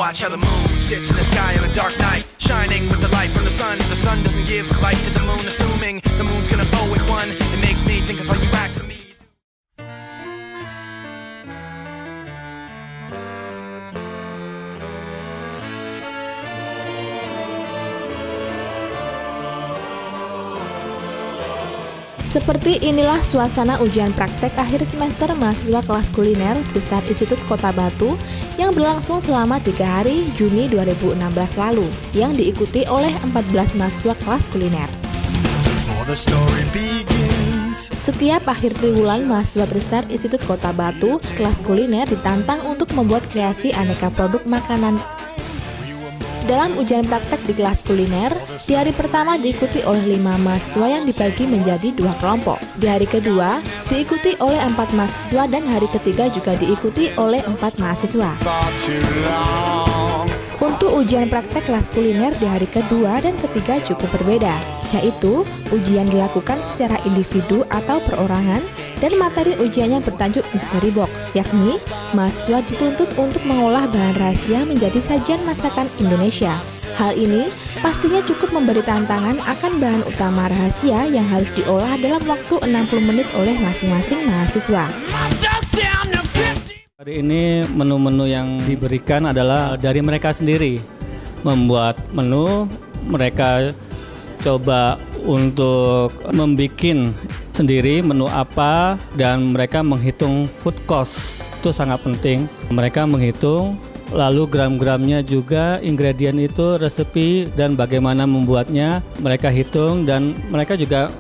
Watch how the moon sits in the sky on a dark night, shining with the light from the sun. The sun doesn't give light to the moon, assuming the moon's gonna bow at one. It makes me think of how you act to me. Seperti inilah suasana ujian praktek akhir semester mahasiswa kelas kuliner Tristar Institut Kota Batu yang berlangsung selama 3 hari Juni 2016 lalu, yang diikuti oleh 14 mahasiswa kelas kuliner. Setiap akhir triwulan, mahasiswa Tristar Institut Kota Batu kelas kuliner ditantang untuk membuat kreasi aneka produk makanan. Dalam ujian praktek di kelas kuliner, di hari pertama diikuti oleh 5 mahasiswa yang dibagi menjadi 2 kelompok. Di hari kedua, diikuti oleh 4 mahasiswa dan hari ketiga juga diikuti oleh 4 mahasiswa. Untuk ujian praktek kelas kuliner di hari kedua dan ketiga cukup berbeda, yaitu ujian dilakukan secara individu atau perorangan dan materi ujiannya bertajuk Mystery Box, yakni mahasiswa dituntut untuk mengolah bahan rahasia menjadi sajian masakan Indonesia. Hal ini pastinya cukup memberi tantangan akan bahan utama rahasia yang harus diolah dalam waktu 60 menit oleh masing-masing mahasiswa. Hari ini menu-menu yang diberikan adalah dari mereka sendiri. Membuat menu, mereka coba untuk membuat sendiri menu apa, dan mereka menghitung food cost. Itu sangat penting. Mereka menghitung, lalu gram-gramnya juga, ingredient itu, resepi, dan bagaimana membuatnya mereka hitung, dan mereka juga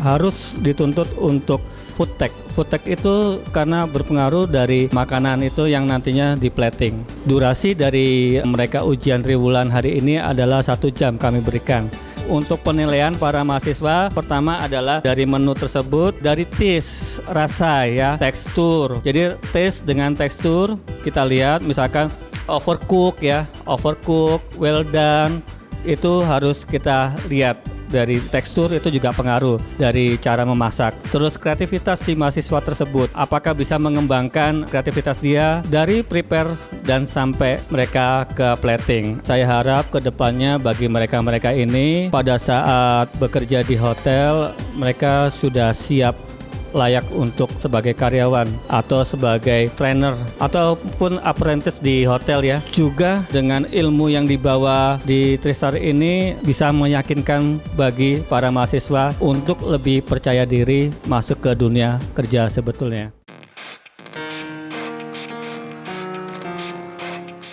harus dituntut untuk food tech. Food tech itu karena berpengaruh dari makanan itu yang nantinya di plating. Durasi dari mereka ujian triwulan hari ini adalah 1 jam kami berikan. Untuk penilaian para mahasiswa, pertama adalah dari menu tersebut, dari taste, rasa ya, tekstur. Jadi taste dengan tekstur kita lihat, misalkan overcook ya, overcook, well done, itu harus kita lihat. Dari tekstur itu juga pengaruh dari cara memasak. Terus kreativitas si mahasiswa tersebut, apakah bisa mengembangkan kreativitas dia dari prepare dan sampai mereka ke plating. Saya harap kedepannya bagi mereka-mereka ini pada saat bekerja di hotel, mereka sudah siap layak untuk sebagai karyawan atau sebagai trainer ataupun apprentice di hotel ya. Juga dengan ilmu yang dibawa di Tristar ini bisa meyakinkan bagi para mahasiswa untuk lebih percaya diri masuk ke dunia kerja sebetulnya.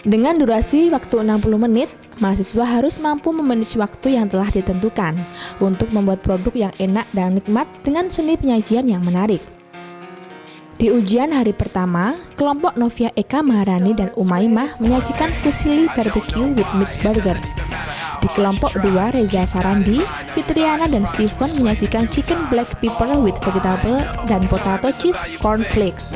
Dengan durasi waktu 60 menit, mahasiswa harus mampu memanage waktu yang telah ditentukan untuk membuat produk yang enak dan nikmat dengan seni penyajian yang menarik. Di ujian hari pertama, kelompok Novia Eka Maharani dan Umaymah menyajikan fusilli barbecue with meat burger. Di kelompok 2, Reza Farandi, Fitriana dan Steven menyajikan chicken black pepper with vegetable dan potato cheese cornflakes.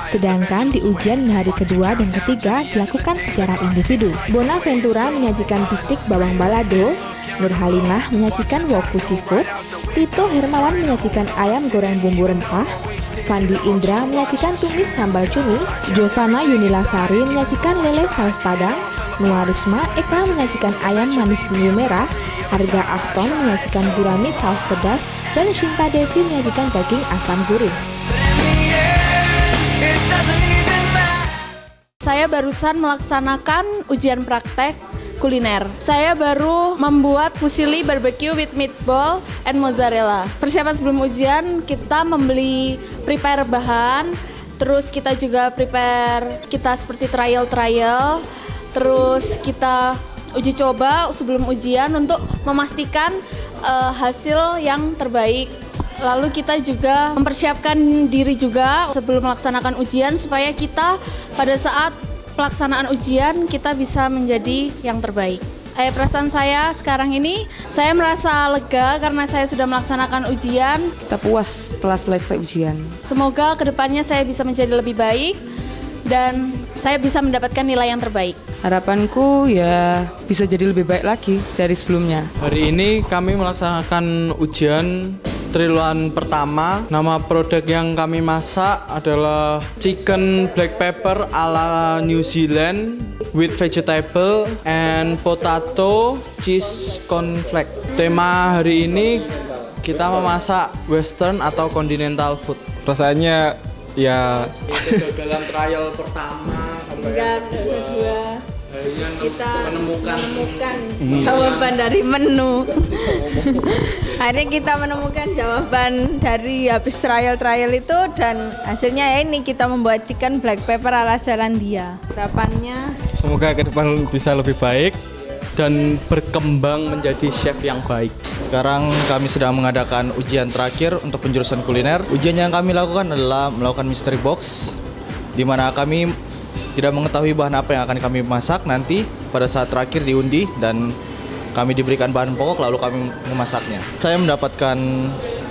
Sedangkan di ujian hari kedua dan ketiga dilakukan secara individu. Bonaventura menyajikan bistik bawang balado, Nur Halimah menyajikan woku seafood, Tito Hermawan menyajikan ayam goreng bumbu rempah, Fandi Indra menyajikan tumis sambal cumi, Giovanna Yunilasari menyajikan lele saus padang, Nuarisma Eka menyajikan ayam manis bumbu merah, Harga Aston menyajikan gurami saus pedas, dan Shinta Devi menyajikan daging asam gurih. Saya barusan melaksanakan ujian praktek kuliner. Saya baru membuat fusilli barbecue with meatball and mozzarella. Persiapan sebelum ujian kita membeli prepare bahan, terus kita juga prepare, kita seperti trial, terus kita uji coba sebelum ujian untuk memastikan hasil yang terbaik. Lalu kita juga mempersiapkan diri juga sebelum melaksanakan ujian supaya kita pada saat pelaksanaan ujian kita bisa menjadi yang terbaik. Perasaan saya sekarang ini, saya merasa lega karena saya sudah melaksanakan ujian. Kita puas setelah selesai ujian. Semoga kedepannya saya bisa menjadi lebih baik dan saya bisa mendapatkan nilai yang terbaik. Harapanku ya bisa jadi lebih baik lagi dari sebelumnya. Hari ini kami melaksanakan ujian triwulan pertama. Nama produk yang kami masak adalah chicken black pepper ala New Zealand. with vegetable and potato cheese cornflake. Tema hari ini kita memasak western atau continental food. Perasaannya ya Kegagalan trial pertama sampai yang kedua. Akhirnya Kita menemukan jawaban dari menu. Akhirnya kita menemukan jawaban dari habis trial itu, dan hasilnya ya ini, kita membuat chicken black pepper ala Zelandia. Harapannya semoga ke depan bisa lebih baik. dan berkembang menjadi chef yang baik. Sekarang kami sedang mengadakan ujian terakhir untuk penjurusan kuliner. Ujian yang kami lakukan adalah melakukan mystery box, di mana kami tidak mengetahui bahan apa yang akan kami masak nanti pada saat terakhir diundi, dan kami diberikan bahan pokok lalu kami memasaknya. Saya mendapatkan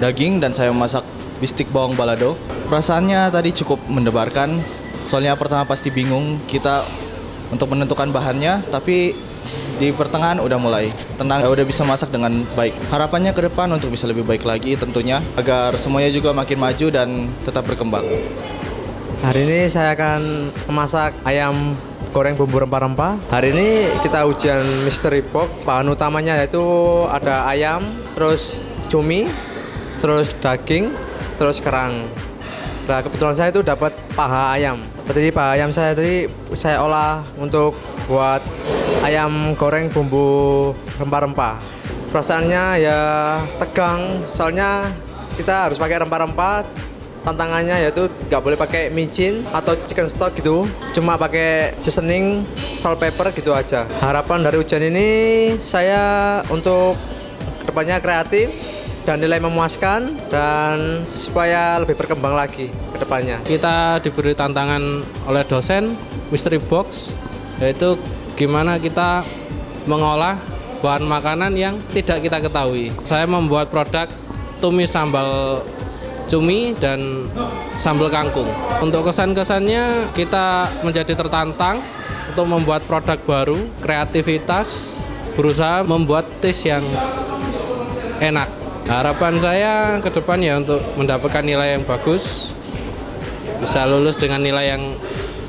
daging dan saya memasak bistik bawang balado. Perasaannya tadi cukup mendebarkan, soalnya pertama pasti bingung kita untuk menentukan bahannya, tapi di pertengahan udah mulai tenang, udah bisa masak dengan baik. Harapannya ke depan untuk bisa lebih baik lagi tentunya, agar semuanya juga makin maju dan tetap berkembang. Hari ini saya akan memasak ayam goreng bumbu rempah-rempah. Hari ini kita ujian mystery box. Bahan utamanya yaitu ada ayam, terus cumi, terus daging, terus kerang. Nah, kebetulan saya itu dapat paha ayam. Jadi paha ayam saya tadi saya olah untuk buat ayam goreng bumbu rempah-rempah. Perasaannya ya tegang, soalnya kita harus pakai rempah-rempah. Tantangannya yaitu nggak boleh pakai micin atau chicken stock gitu, cuma pakai seasoning, salt, pepper gitu aja. Harapan dari ujian ini saya untuk kedepannya kreatif dan nilai memuaskan, dan supaya lebih berkembang lagi ke depannya. Kita diberi tantangan oleh dosen mystery box, yaitu gimana kita mengolah bahan makanan yang tidak kita ketahui. Saya membuat produk tumis sambal cumi dan sambal kangkung. Untuk kesan-kesannya kita menjadi tertantang untuk membuat produk baru, kreativitas, berusaha membuat taste yang enak. Harapan saya ke depan ya untuk mendapatkan nilai yang bagus, bisa lulus dengan nilai yang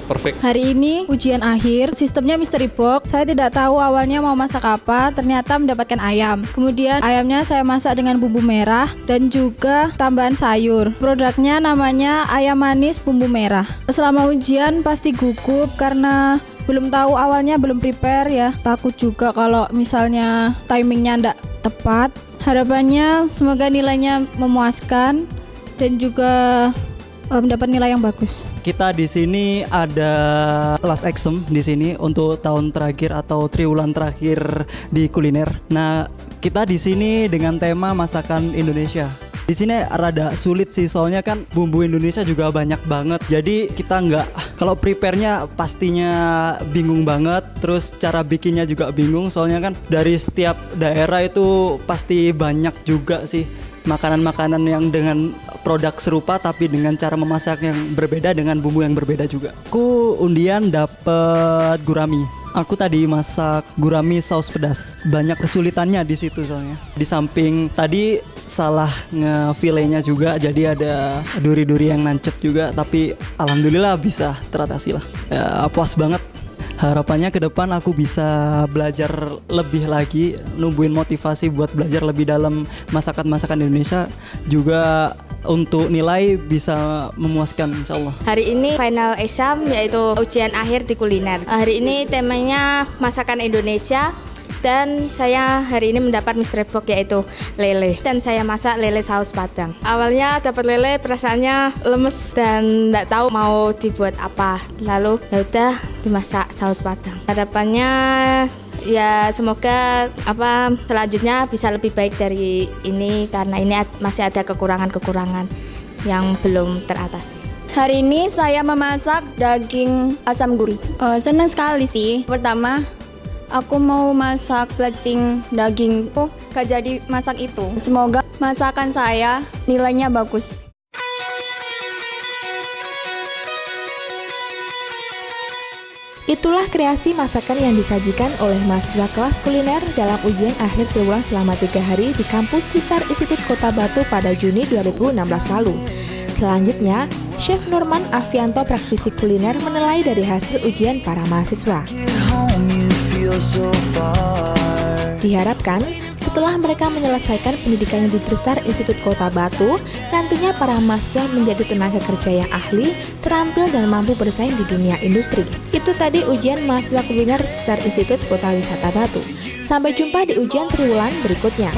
perfect. Hari ini ujian akhir, sistemnya mystery box. Saya tidak tahu awalnya mau masak apa, ternyata mendapatkan ayam. Kemudian ayamnya saya masak dengan bumbu merah dan juga tambahan sayur. Produknya namanya ayam manis bumbu merah. Selama ujian pasti gugup karena belum tahu, awalnya belum prepare ya. Takut juga kalau misalnya timingnya tidak tepat. Harapannya semoga nilainya memuaskan dan juga mendapat nilai yang bagus. Kita di sini ada last exam di sini untuk tahun terakhir atau triwulan terakhir di kuliner. Nah, kita di sini dengan tema masakan Indonesia. Di sini rada sulit sih, soalnya kan bumbu Indonesia juga banyak banget. Jadi kita kalau prepare-nya pastinya bingung banget. Terus cara bikinnya juga bingung, soalnya kan dari setiap daerah itu pasti banyak juga sih makanan-makanan yang dengan produk serupa tapi dengan cara memasak yang berbeda dengan bumbu yang berbeda juga. Aku undian dapet gurami. Aku tadi masak gurami saus pedas. Banyak kesulitannya di situ soalnya. Di samping tadi salah ngefilenya juga, jadi ada duri-duri yang nancep juga, tapi alhamdulillah bisa teratasi lah. Puas banget. Harapannya ke depan aku bisa belajar lebih lagi, numbuhin motivasi buat belajar lebih dalam masakan-masakan Indonesia, juga untuk nilai bisa memuaskan insyaallah. Hari ini final exam yaitu ujian akhir di kuliner. Hari ini temanya masakan Indonesia. Dan saya hari ini mendapat mystery box yaitu lele. Dan saya masak lele saus padang. Awalnya dapat lele perasaannya lemes dan nggak tahu mau dibuat apa. Lalu ya udah dimasak saus padang. Harapannya ya semoga selanjutnya bisa lebih baik dari ini, karena ini masih ada kekurangan-kekurangan yang belum teratasi. Hari ini saya memasak daging asam gurih. Senang sekali sih. Pertama, aku mau masak plecing dagingku, gak jadi masak itu. Semoga masakan saya nilainya bagus. Itulah kreasi masakan yang disajikan oleh mahasiswa kelas kuliner dalam ujian akhir triwulan selama 3 hari di kampus Tisar Institut Kota Batu pada Juni 2016 lalu. Selanjutnya, Chef Nurman Afianto praktisi kuliner menilai dari hasil ujian para mahasiswa. Diharapkan setelah mereka menyelesaikan pendidikannya di Tristar Institut Kota Batu, nantinya para mahasiswa menjadi tenaga kerja yang ahli, terampil dan mampu bersaing di dunia industri. Itu tadi ujian mahasiswa kuliner Tristar Institut Kota Wisata Batu. Sampai jumpa di ujian triwulan berikutnya.